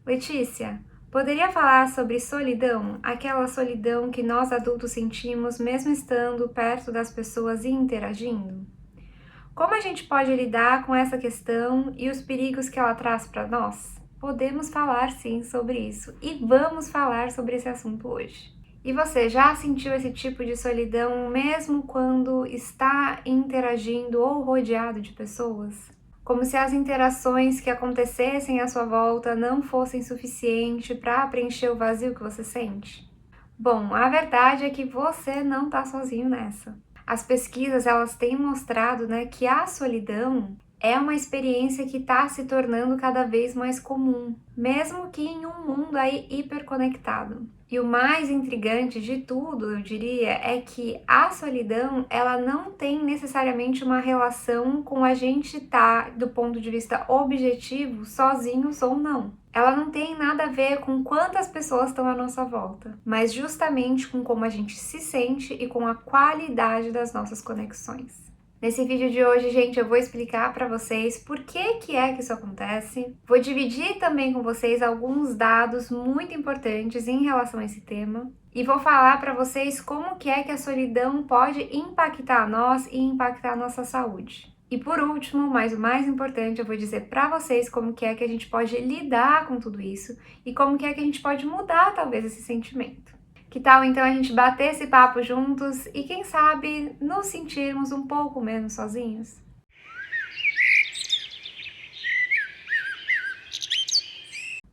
Letícia, poderia falar sobre solidão? Aquela solidão que nós adultos sentimos mesmo estando perto das pessoas e interagindo? Como a gente pode lidar com essa questão e os perigos que ela traz para nós? Podemos falar sim sobre isso e vamos falar sobre esse assunto hoje. E você já sentiu esse tipo de solidão mesmo quando está interagindo ou rodeado de pessoas? Como se as interações que acontecessem à sua volta não fossem suficiente para preencher o vazio que você sente? Bom, a verdade é que você não está sozinho nessa. As pesquisas elas têm mostrado, né, que a solidão é uma experiência que está se tornando cada vez mais comum, mesmo que em um mundo aí hiperconectado. E o mais intrigante de tudo, eu diria, é que a solidão ela não tem necessariamente uma relação com a gente estar, do ponto de vista objetivo, sozinhos ou não. Ela não tem nada a ver com quantas pessoas estão à nossa volta, mas justamente com como a gente se sente e com a qualidade das nossas conexões. Nesse vídeo de hoje, gente, eu vou explicar para vocês por que é que isso acontece. Vou dividir também com vocês alguns dados muito importantes em relação a esse tema. E vou falar para vocês como que é que a solidão pode impactar nós e impactar a nossa saúde. E por último, mas o mais importante, eu vou dizer para vocês como que é que a gente pode lidar com tudo isso e como que é que a gente pode mudar talvez esse sentimento. Que tal então a gente bater esse papo juntos e quem sabe nos sentirmos um pouco menos sozinhos?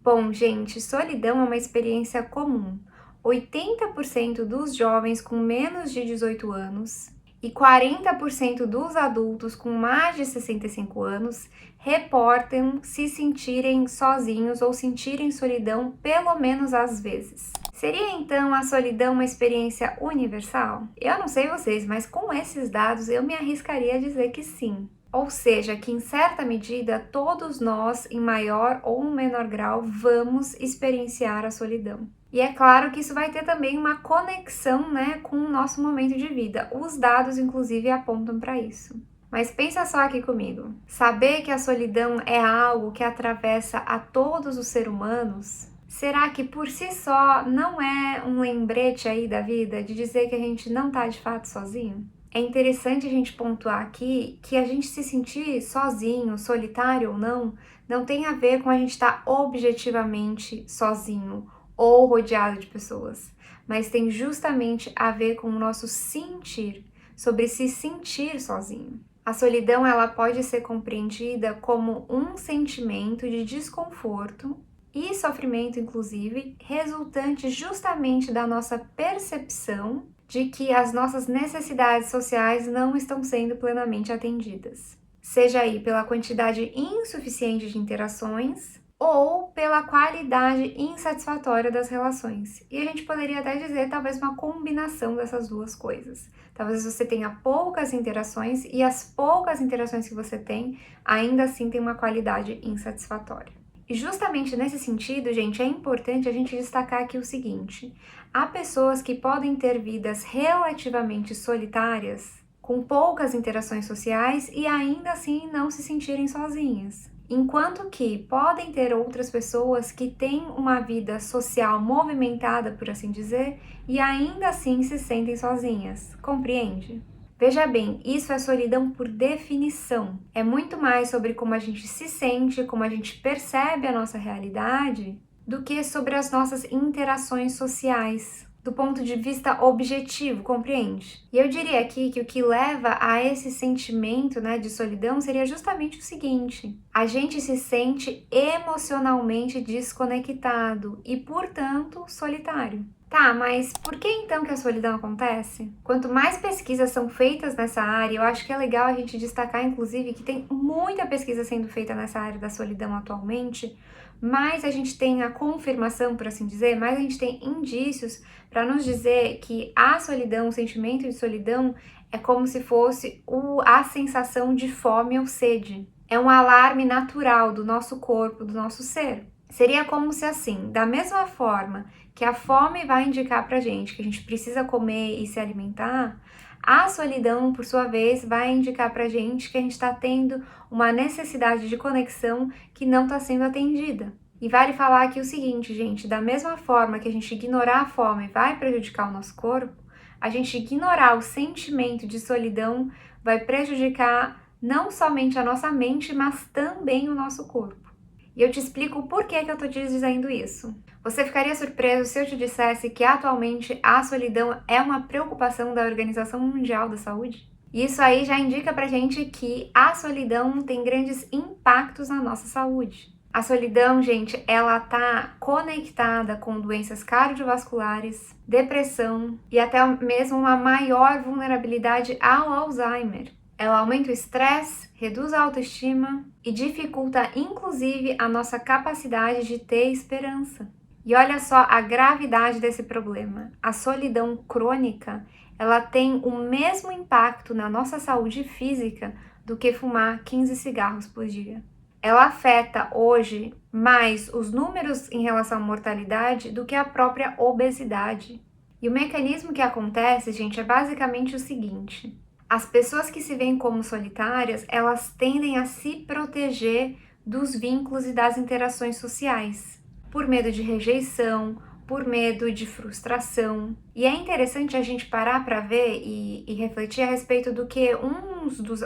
Bom, gente, solidão é uma experiência comum. 80% dos jovens com menos de 18 anos e 40% dos adultos com mais de 65 anos reportam se sentirem sozinhos ou sentirem solidão pelo menos às vezes. Seria então a solidão uma experiência universal? Eu não sei vocês, mas com esses dados eu me arriscaria a dizer que sim. Ou seja, que em certa medida todos nós, em maior ou menor grau, vamos experienciar a solidão. E é claro que isso vai ter também uma conexão, né, com o nosso momento de vida. Os dados, inclusive, apontam para isso. Mas pensa só aqui comigo. Saber que a solidão é algo que atravessa a todos os seres humanos, será que por si só não é um lembrete aí da vida de dizer que a gente não tá de fato sozinho? É interessante a gente pontuar aqui que a gente se sentir sozinho, solitário ou não, não tem a ver com a gente estar objetivamente sozinho ou rodeado de pessoas, mas tem justamente a ver com o nosso sentir, sobre se sentir sozinho. A solidão ela pode ser compreendida como um sentimento de desconforto e sofrimento, inclusive, resultante justamente da nossa percepção de que as nossas necessidades sociais não estão sendo plenamente atendidas. Seja aí pela quantidade insuficiente de interações ou pela qualidade insatisfatória das relações. E a gente poderia até dizer talvez uma combinação dessas duas coisas. Talvez você tenha poucas interações e as poucas interações que você tem ainda assim tem uma qualidade insatisfatória. E justamente nesse sentido, gente, é importante a gente destacar aqui o seguinte: há pessoas que podem ter vidas relativamente solitárias, com poucas interações sociais e ainda assim não se sentirem sozinhas. Enquanto que podem ter outras pessoas que têm uma vida social movimentada, por assim dizer, e ainda assim se sentem sozinhas. Compreende? Veja bem, isso é solidão por definição. É muito mais sobre como a gente se sente, como a gente percebe a nossa realidade, do que sobre as nossas interações sociais, do ponto de vista objetivo, compreende? E eu diria aqui que o que leva a esse sentimento, né, de solidão seria justamente o seguinte: a gente se sente emocionalmente desconectado e, portanto, solitário. Tá, mas por que então que a solidão acontece? Quanto mais pesquisas são feitas nessa área, eu acho que é legal a gente destacar, inclusive, que tem muita pesquisa sendo feita nessa área da solidão atualmente, mais a gente tem a confirmação, por assim dizer, mais a gente tem indícios para nos dizer que a solidão, o sentimento de solidão, é como se fosse a sensação de fome ou sede. É um alarme natural do nosso corpo, do nosso ser. Seria como se assim, da mesma forma que a fome vai indicar pra gente que a gente precisa comer e se alimentar, a solidão, por sua vez, vai indicar pra gente que a gente está tendo uma necessidade de conexão que não está sendo atendida. E vale falar aqui o seguinte, gente, da mesma forma que a gente ignorar a fome vai prejudicar o nosso corpo, a gente ignorar o sentimento de solidão vai prejudicar não somente a nossa mente, mas também o nosso corpo. E eu te explico por que eu tô te dizendo isso. Você ficaria surpreso se eu te dissesse que atualmente a solidão é uma preocupação da Organização Mundial da Saúde? Isso aí já indica pra gente que a solidão tem grandes impactos na nossa saúde. A solidão, gente, ela tá conectada com doenças cardiovasculares, depressão e até mesmo uma maior vulnerabilidade ao Alzheimer. Ela aumenta o estresse, reduz a autoestima e dificulta inclusive a nossa capacidade de ter esperança. E olha só a gravidade desse problema. A solidão crônica, ela tem o mesmo impacto na nossa saúde física do que fumar 15 cigarros por dia. Ela afeta hoje mais os números em relação à mortalidade do que a própria obesidade. E o mecanismo que acontece, gente, é basicamente o seguinte: as pessoas que se veem como solitárias, elas tendem a se proteger dos vínculos e das interações sociais, por medo de rejeição, por medo de frustração. E é interessante a gente parar para ver e refletir a respeito do que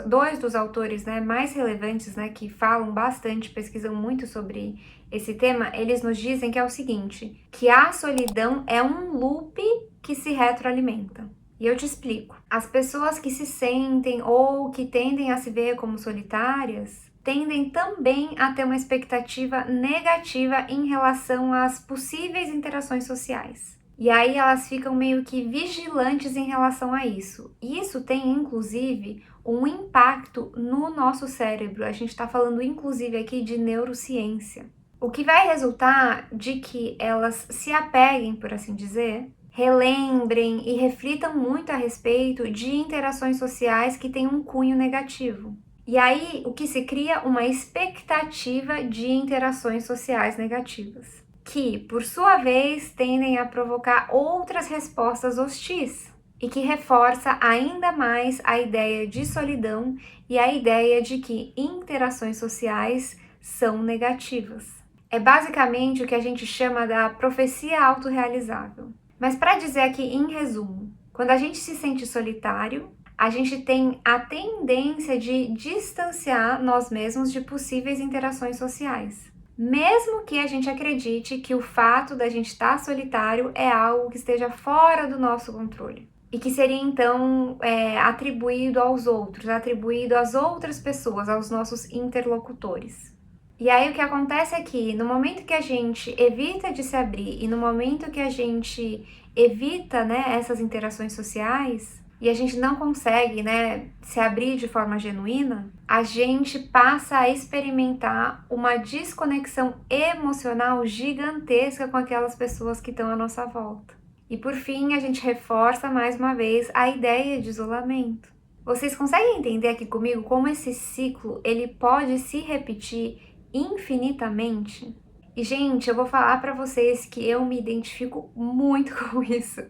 dois dos autores, né, mais relevantes, né, que falam bastante, pesquisam muito sobre esse tema, eles nos dizem que é o seguinte, que a solidão é um loop que se retroalimenta. E eu te explico. As pessoas que se sentem ou que tendem a se ver como solitárias tendem também a ter uma expectativa negativa em relação às possíveis interações sociais. E aí elas ficam meio que vigilantes em relação a isso. Isso tem, inclusive, um impacto no nosso cérebro. A gente está falando, inclusive, aqui de neurociência. O que vai resultar de que elas se apeguem, por assim dizer, relembrem e reflitam muito a respeito de interações sociais que têm um cunho negativo. E aí, o que se cria uma expectativa de interações sociais negativas, que, por sua vez, tendem a provocar outras respostas hostis e que reforça ainda mais a ideia de solidão e a ideia de que interações sociais são negativas. É basicamente o que a gente chama da profecia autorrealizável. Mas para dizer aqui em resumo, quando a gente se sente solitário, a gente tem a tendência de distanciar nós mesmos de possíveis interações sociais. Mesmo que a gente acredite que o fato da gente estar solitário é algo que esteja fora do nosso controle. E que seria então atribuído aos outros, atribuído às outras pessoas, aos nossos interlocutores. E aí o que acontece é que no momento que a gente evita de se abrir e no momento que a gente evita, né, essas interações sociais, e a gente não consegue, né, se abrir de forma genuína, a gente passa a experimentar uma desconexão emocional gigantesca com aquelas pessoas que estão à nossa volta. E por fim, a gente reforça mais uma vez a ideia de isolamento. Vocês conseguem entender aqui comigo como esse ciclo ele pode se repetir infinitamente? E, gente, eu vou falar pra vocês que eu me identifico muito com isso.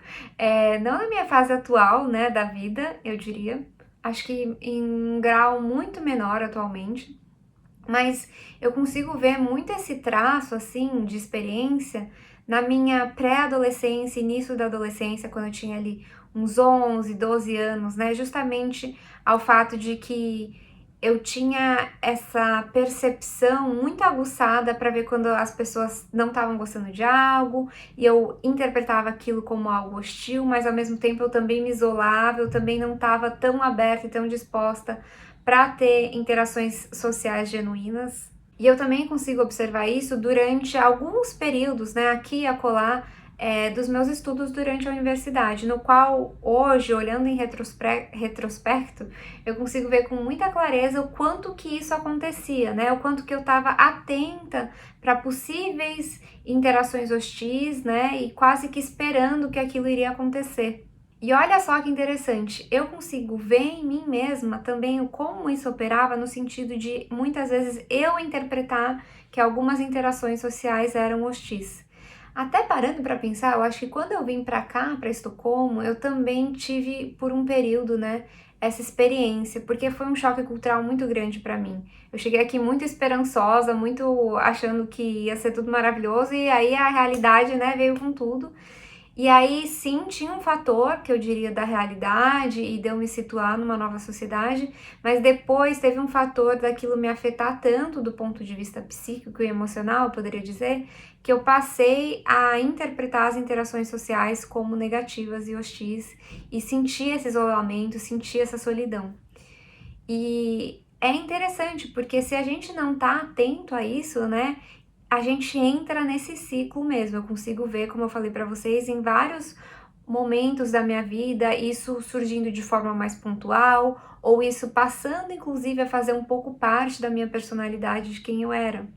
Não na minha fase atual, né, da vida, eu diria. Acho que em um grau muito menor atualmente. Mas eu consigo ver muito esse traço, assim, de experiência na minha pré-adolescência, início da adolescência, quando eu tinha ali uns 11, 12 anos, né? Justamente ao fato de que eu tinha essa percepção muito aguçada para ver quando as pessoas não estavam gostando de algo e eu interpretava aquilo como algo hostil, mas ao mesmo tempo eu também me isolava, eu também não estava tão aberta e tão disposta para ter interações sociais genuínas. E eu também consigo observar isso durante alguns períodos, né, aqui e acolá, dos meus estudos durante a universidade, no qual hoje, olhando em retrospecto, eu consigo ver com muita clareza o quanto que isso acontecia, né? O quanto que eu estava atenta para possíveis interações hostis, né? E quase que esperando que aquilo iria acontecer. E olha só que interessante, eu consigo ver em mim mesma também como isso operava no sentido de muitas vezes eu interpretar que algumas interações sociais eram hostis. Até parando para pensar, eu acho que quando eu vim para cá, para Estocolmo, eu também tive por um período, né, essa experiência, porque foi um choque cultural muito grande para mim. Eu cheguei aqui muito esperançosa, muito achando que ia ser tudo maravilhoso, e aí a realidade, né, veio com tudo. E aí sim, tinha um fator que eu diria da realidade e de eu me situar numa nova sociedade, mas depois teve um fator daquilo me afetar tanto do ponto de vista psíquico e emocional, eu poderia dizer, que eu passei a interpretar as interações sociais como negativas e hostis e sentir esse isolamento, sentir essa solidão. E é interessante, porque se a gente não tá atento a isso, né, a gente entra nesse ciclo mesmo. Eu consigo ver, como eu falei para vocês, em vários momentos da minha vida, isso surgindo de forma mais pontual, ou isso passando, inclusive, a fazer um pouco parte da minha personalidade, de quem eu era.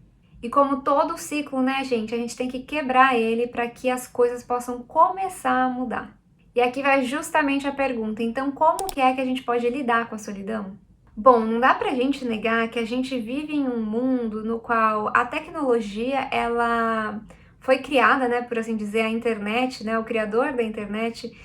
E como todo ciclo, né, gente, a gente tem que quebrar ele para que as coisas possam começar a mudar. E aqui vai justamente a pergunta, então como que é que a gente pode lidar com a solidão? Bom, não dá pra gente negar que a gente vive em um mundo no qual a tecnologia, ela foi criada, né, por assim dizer, a internet, né, o criador da internet,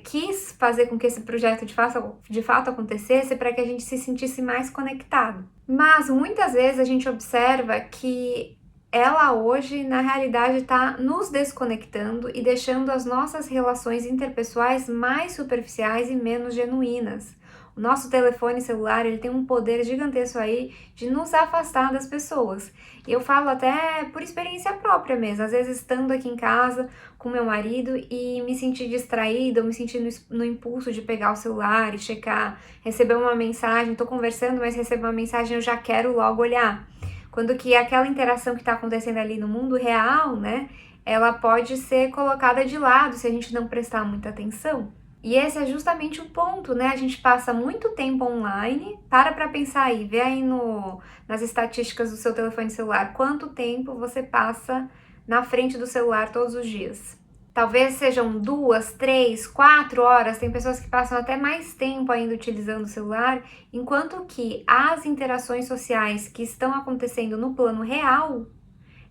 quis fazer com que esse projeto de fato acontecesse para que a gente se sentisse mais conectado. Mas muitas vezes a gente observa que ela hoje, na realidade, está nos desconectando e deixando as nossas relações interpessoais mais superficiais e menos genuínas. O nosso telefone celular, ele tem um poder gigantesco aí de nos afastar das pessoas. E eu falo até por experiência própria mesmo, às vezes estando aqui em casa com meu marido e me sentir distraída, ou me sentir no impulso de pegar o celular e checar, receber uma mensagem, tô conversando, mas recebo uma mensagem, eu já quero logo olhar. Quando que aquela interação que está acontecendo ali no mundo real, né, ela pode ser colocada de lado se a gente não prestar muita atenção. E esse é justamente o ponto, né? A gente passa muito tempo online, para pensar aí, vê aí nas estatísticas do seu telefone celular, quanto tempo você passa na frente do celular todos os dias. Talvez sejam 2, 3, 4 horas, tem pessoas que passam até mais tempo ainda utilizando o celular, enquanto que as interações sociais que estão acontecendo no plano real,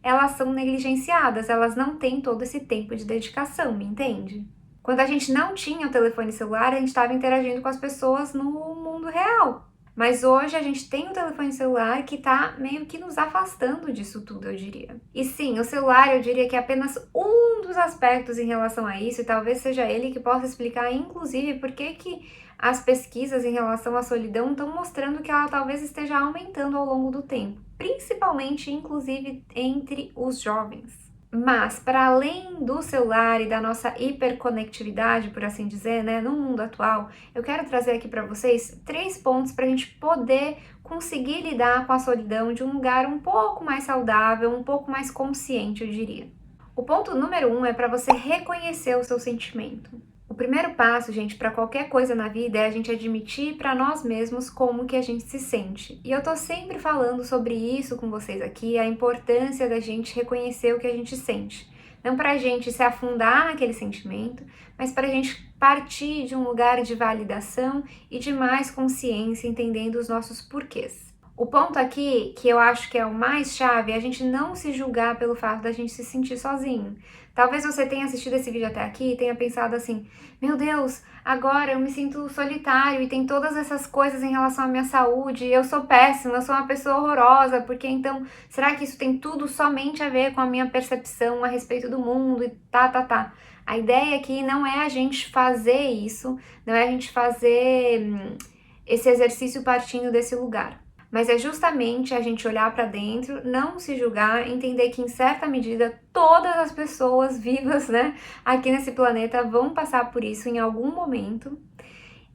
elas são negligenciadas, elas não têm todo esse tempo de dedicação, me entende? Quando a gente não tinha o telefone celular, a gente estava interagindo com as pessoas no mundo real. Mas hoje a gente tem o telefone celular que tá meio que nos afastando disso tudo, eu diria. E sim, o celular eu diria que é apenas um dos aspectos em relação a isso, e talvez seja ele que possa explicar, inclusive, por que as pesquisas em relação à solidão estão mostrando que ela talvez esteja aumentando ao longo do tempo, principalmente, inclusive, entre os jovens. Mas, para além do celular e da nossa hiperconectividade, por assim dizer, né, no mundo atual, eu quero trazer aqui para vocês 3 pontos para a gente poder conseguir lidar com a solidão de um lugar um pouco mais saudável, um pouco mais consciente, eu diria. O ponto número 1 é para você reconhecer o seu sentimento. O primeiro passo, gente, para qualquer coisa na vida é a gente admitir para nós mesmos como que a gente se sente. E eu tô sempre falando sobre isso com vocês aqui, a importância da gente reconhecer o que a gente sente. Não para a gente se afundar naquele sentimento, mas para a gente partir de um lugar de validação e de mais consciência, entendendo os nossos porquês. O ponto aqui, que eu acho que é o mais chave, é a gente não se julgar pelo fato da gente se sentir sozinho. Talvez você tenha assistido esse vídeo até aqui e tenha pensado assim, meu Deus, agora eu me sinto solitário e tem todas essas coisas em relação à minha saúde, eu sou péssima, eu sou uma pessoa horrorosa, porque então, será que isso tem tudo somente a ver com a minha percepção a respeito do mundo e tá. A ideia aqui não é a gente fazer isso, não é a gente fazer esse exercício partindo desse lugar. Mas é justamente a gente olhar para dentro, não se julgar, entender que em certa medida todas as pessoas vivas, né, aqui nesse planeta vão passar por isso em algum momento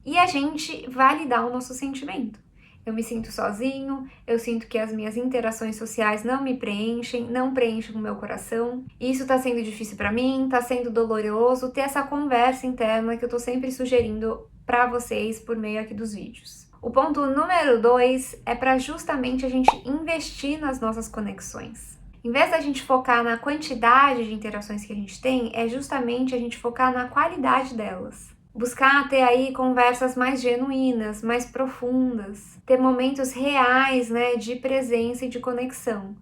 e a gente validar o nosso sentimento. Eu me sinto sozinho, eu sinto que as minhas interações sociais não me preenchem, não preenchem o meu coração. Isso tá sendo difícil para mim, tá sendo doloroso ter essa conversa interna que eu tô sempre sugerindo para vocês por meio aqui dos vídeos. O ponto número 2 é para justamente a gente investir nas nossas conexões. Em vez da gente focar na quantidade de interações que a gente tem, é justamente a gente focar na qualidade delas. Buscar ter aí conversas mais genuínas, mais profundas, ter momentos reais, né, de presença e de conexão.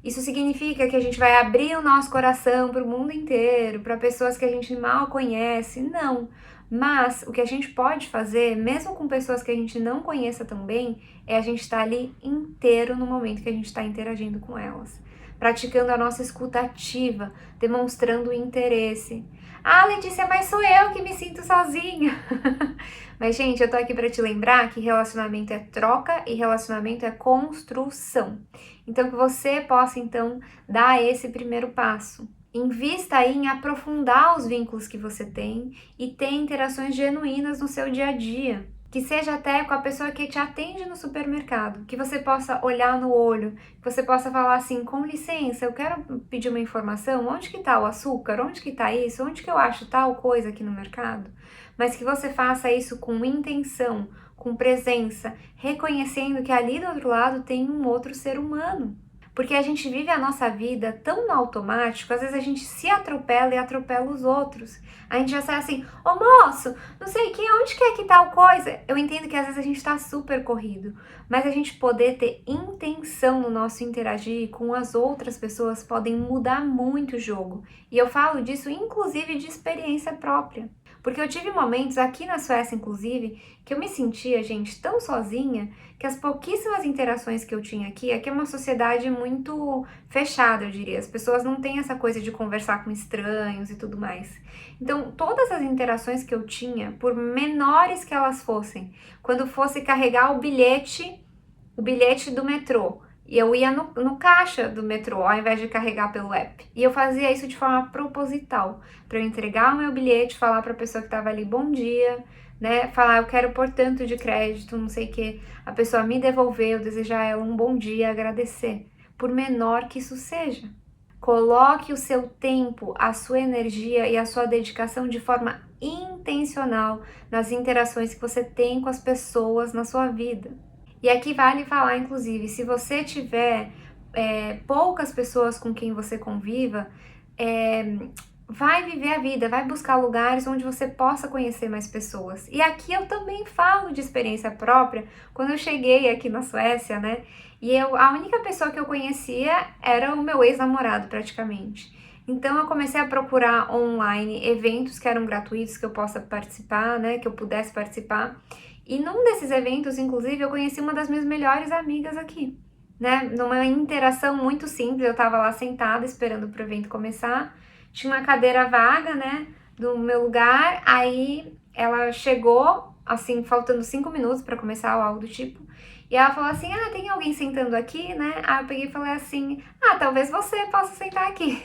Isso significa que a gente vai abrir o nosso coração para o mundo inteiro, para pessoas que a gente mal conhece? Não. Mas o que a gente pode fazer, mesmo com pessoas que a gente não conheça tão bem, é a gente estar ali inteiro no momento que a gente está interagindo com elas. Praticando a nossa escuta ativa, demonstrando interesse. Ah, Letícia, mas sou eu que me sinto sozinha. Mas, gente, eu tô aqui para te lembrar que relacionamento é troca e relacionamento é construção. Então, que você possa, então, dar esse primeiro passo. Invista aí em aprofundar os vínculos que você tem e ter interações genuínas no seu dia a dia. Que seja até com a pessoa que te atende no supermercado, que você possa olhar no olho, que você possa falar assim, com licença, eu quero pedir uma informação, onde que tá o açúcar, onde que tá isso, onde que eu acho tal coisa aqui no mercado? Mas que você faça isso com intenção, com presença, reconhecendo que ali do outro lado tem um outro ser humano. Porque a gente vive a nossa vida tão no automático, às vezes a gente se atropela e atropela os outros. A gente já sai assim, ô moço, não sei quem, onde que é que tal coisa? Eu entendo que às vezes a gente tá super corrido, mas a gente poder ter intenção no nosso interagir com as outras pessoas podem mudar muito o jogo. E eu falo disso inclusive de experiência própria. Porque eu tive momentos aqui na Suécia, inclusive, que eu me sentia, gente, tão sozinha que as pouquíssimas interações que eu tinha aqui é uma sociedade muito fechada, eu diria. As pessoas não têm essa coisa de conversar com estranhos e tudo mais. Então, todas as interações que eu tinha, por menores que elas fossem, quando fosse carregar o bilhete do metrô, e eu ia no caixa do metrô, ao invés de carregar pelo app. E eu fazia isso de forma proposital, para eu entregar o meu bilhete, falar para a pessoa que estava ali bom dia, né? Falar eu quero pôr tanto de crédito, não sei o que. A pessoa me devolver, eu desejar a ela um bom dia, agradecer. Por menor que isso seja. Coloque o seu tempo, a sua energia e a sua dedicação de forma intencional nas interações que você tem com as pessoas na sua vida. E aqui vale falar, inclusive, se você tiver poucas pessoas com quem você conviva, vai viver a vida, vai buscar lugares onde você possa conhecer mais pessoas. E aqui eu também falo de experiência própria. Quando eu cheguei aqui na Suécia, né? E a única pessoa que eu conhecia era o meu ex-namorado, praticamente. Então eu comecei a procurar online eventos que eram gratuitos, que eu possa participar, né? Que eu pudesse participar. E num desses eventos, inclusive, eu conheci uma das minhas melhores amigas aqui, né? Numa interação muito simples, eu tava lá sentada esperando pro evento começar, tinha uma cadeira vaga, né, do meu lugar, aí ela chegou, assim, faltando 5 minutos para começar ou algo do tipo, e ela falou assim, ah, tem alguém sentando aqui, né? Aí eu peguei e falei assim, ah, talvez você possa sentar aqui.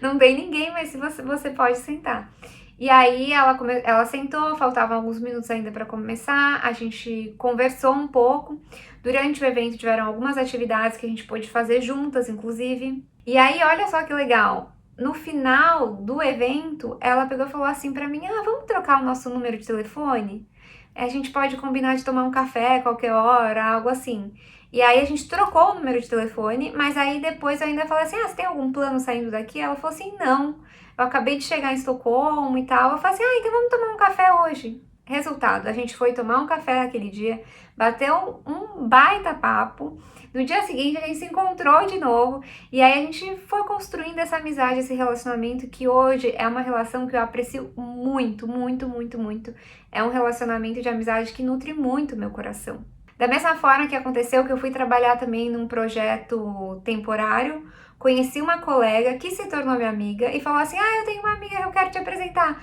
Não tem ninguém, mas se você pode sentar. E aí ela sentou, faltavam alguns minutos ainda para começar, a gente conversou um pouco. Durante o evento tiveram algumas atividades que a gente pôde fazer juntas, inclusive. E aí, olha só que legal. No final do evento, ela pegou e falou assim para mim: "Ah, vamos trocar o nosso número de telefone? A gente pode combinar de tomar um café qualquer hora, algo assim". E aí a gente trocou o número de telefone, mas aí depois eu ainda falei assim: "Ah, você tem algum plano saindo daqui?" Ela falou assim: "Não. Eu acabei de chegar em Estocolmo e tal". Eu falei assim: "Ah, então vamos tomar um café hoje". Resultado, a gente foi tomar um café naquele dia, bateu um baita papo. No dia seguinte a gente se encontrou de novo e aí a gente foi construindo essa amizade, esse relacionamento que hoje é uma relação que eu aprecio muito, muito, muito, muito. É um relacionamento de amizade que nutre muito o meu coração. Da mesma forma que aconteceu que eu fui trabalhar também num projeto temporário, conheci uma colega que se tornou minha amiga e falou assim: "Ah, eu tenho uma amiga, eu quero te apresentar".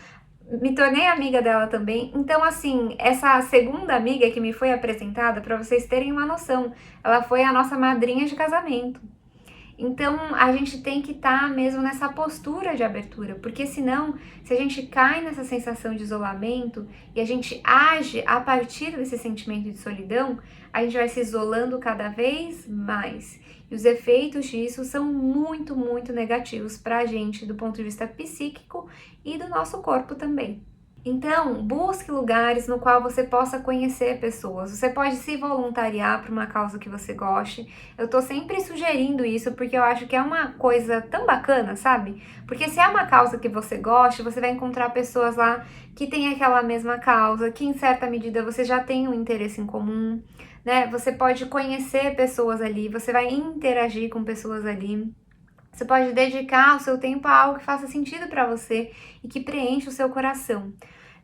Me tornei amiga dela também. Então, assim, essa segunda amiga que me foi apresentada, para vocês terem uma noção, ela foi a nossa madrinha de casamento. Então, a gente tem que estar mesmo nessa postura de abertura, porque senão, se a gente cai nessa sensação de isolamento e a gente age a partir desse sentimento de solidão, a gente vai se isolando cada vez mais. E os efeitos disso são muito, muito negativos para a gente do ponto de vista psíquico e do nosso corpo também. Então, busque lugares no qual você possa conhecer pessoas. Você pode se voluntariar para uma causa que você goste. Eu tô sempre sugerindo isso porque eu acho que é uma coisa tão bacana, sabe? Porque se é uma causa que você goste, você vai encontrar pessoas lá que têm aquela mesma causa, que em certa medida você já tem um interesse em comum, né? Você pode conhecer pessoas ali, você vai interagir com pessoas ali. Você pode dedicar o seu tempo a algo que faça sentido para você e que preencha o seu coração.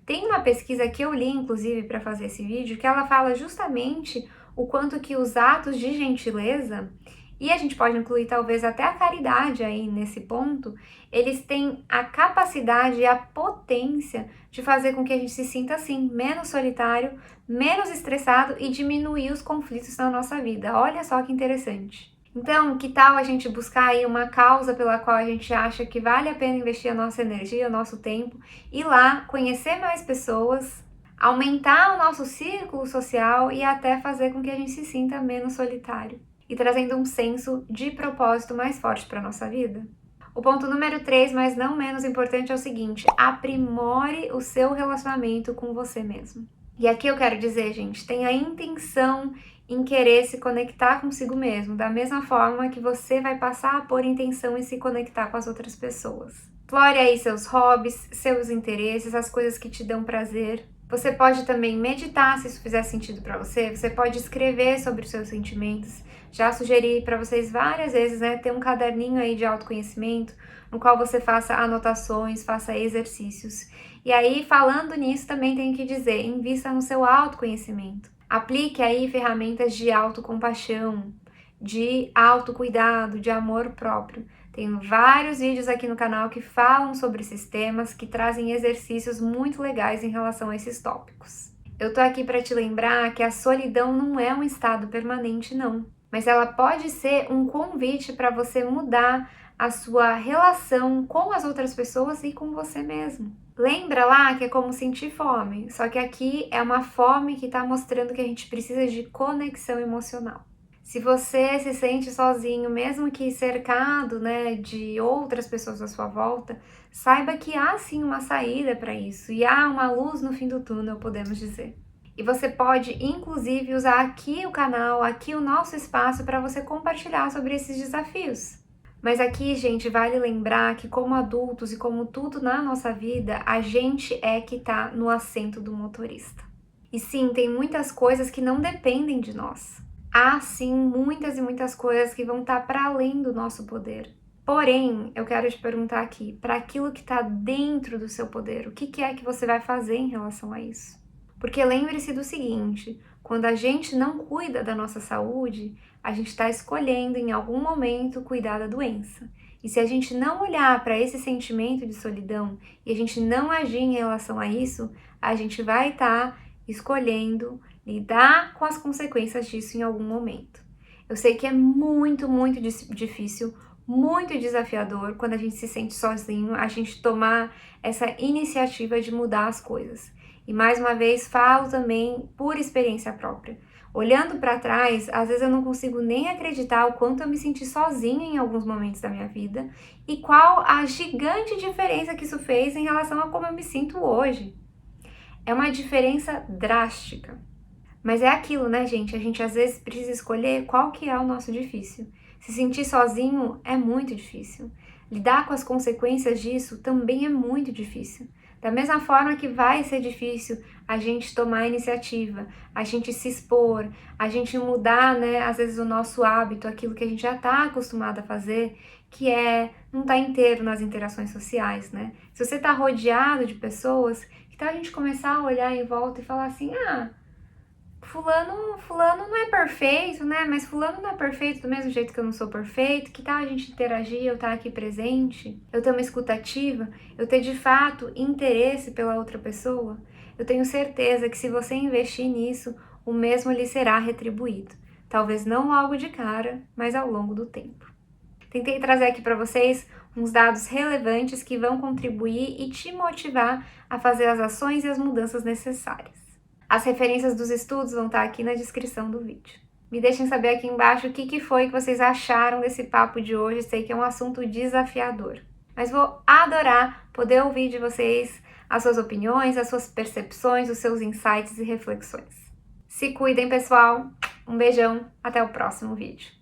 Tem uma pesquisa que eu li, inclusive, para fazer esse vídeo, que ela fala justamente o quanto que os atos de gentileza, e a gente pode incluir talvez até a caridade aí nesse ponto, eles têm a capacidade e a potência de fazer com que a gente se sinta assim, menos solitário, menos estressado e diminuir os conflitos na nossa vida. Olha só que interessante. Então, que tal a gente buscar aí uma causa pela qual a gente acha que vale a pena investir a nossa energia, o nosso tempo, ir lá, conhecer mais pessoas, aumentar o nosso círculo social e até fazer com que a gente se sinta menos solitário e trazendo um senso de propósito mais forte para a nossa vida? O ponto número 3, mas não menos importante, é o seguinte: aprimore o seu relacionamento com você mesmo. E aqui eu quero dizer, gente, tenha intenção em querer se conectar consigo mesmo, da mesma forma que você vai passar a pôr intenção em se conectar com as outras pessoas. Explore aí seus hobbies, seus interesses, as coisas que te dão prazer. Você pode também meditar, se isso fizer sentido para você. Você pode escrever sobre os seus sentimentos. Já sugeri para vocês várias vezes, né, ter um caderninho aí de autoconhecimento, no qual você faça anotações, faça exercícios. E aí, falando nisso, também tenho que dizer, invista no seu autoconhecimento. Aplique aí ferramentas de autocompaixão, de autocuidado, de amor próprio. Tenho vários vídeos aqui no canal que falam sobre esses temas, que trazem exercícios muito legais em relação a esses tópicos. Eu tô aqui para te lembrar que a solidão não é um estado permanente, não. Mas ela pode ser um convite para você mudar a sua relação com as outras pessoas e com você mesmo. Lembra lá que é como sentir fome, só que aqui é uma fome que está mostrando que a gente precisa de conexão emocional. Se você se sente sozinho, mesmo que cercado, né, de outras pessoas à sua volta, saiba que há sim uma saída para isso e há uma luz no fim do túnel, podemos dizer. E você pode, inclusive, usar aqui o canal, aqui o nosso espaço para você compartilhar sobre esses desafios. Mas aqui, gente, vale lembrar que como adultos e como tudo na nossa vida, a gente é que tá no assento do motorista. E sim, tem muitas coisas que não dependem de nós. Há sim muitas e muitas coisas que vão estar para além do nosso poder. Porém, eu quero te perguntar aqui, para aquilo que está dentro do seu poder, o que é que você vai fazer em relação a isso? Porque lembre-se do seguinte, quando a gente não cuida da nossa saúde, a gente está escolhendo em algum momento cuidar da doença. E se a gente não olhar para esse sentimento de solidão e a gente não agir em relação a isso, a gente vai estar escolhendo lidar com as consequências disso em algum momento. Eu sei que é muito, muito difícil, muito desafiador quando a gente se sente sozinho, a gente tomar essa iniciativa de mudar as coisas. E mais uma vez falo também por experiência própria. Olhando para trás, às vezes eu não consigo nem acreditar o quanto eu me senti sozinha em alguns momentos da minha vida e qual a gigante diferença que isso fez em relação a como eu me sinto hoje. É uma diferença drástica. Mas é aquilo, né, gente? A gente às vezes precisa escolher qual que é o nosso difícil. Se sentir sozinho é muito difícil. Lidar com as consequências disso também é muito difícil. Da mesma forma que vai ser difícil a gente tomar a iniciativa, a gente se expor, a gente mudar, né, às vezes o nosso hábito, aquilo que a gente já está acostumado a fazer, que é não estar inteiro nas interações sociais, né? Se você está rodeado de pessoas, que tal a gente começar a olhar em volta e falar assim, fulano não é perfeito, né? Mas fulano não é perfeito do mesmo jeito que eu não sou perfeito. Que tal a gente interagir, eu estar aqui presente, eu ter uma escuta ativa, eu ter de fato interesse pela outra pessoa? Eu tenho certeza que se você investir nisso, o mesmo lhe será retribuído. Talvez não logo de cara, mas ao longo do tempo. Tentei trazer aqui para vocês uns dados relevantes que vão contribuir e te motivar a fazer as ações e as mudanças necessárias. As referências dos estudos vão estar aqui na descrição do vídeo. Me deixem saber aqui embaixo o que foi que vocês acharam desse papo de hoje. Sei que é um assunto desafiador, mas vou adorar poder ouvir de vocês as suas opiniões, as suas percepções, os seus insights e reflexões. Se cuidem, pessoal. Um beijão, até o próximo vídeo.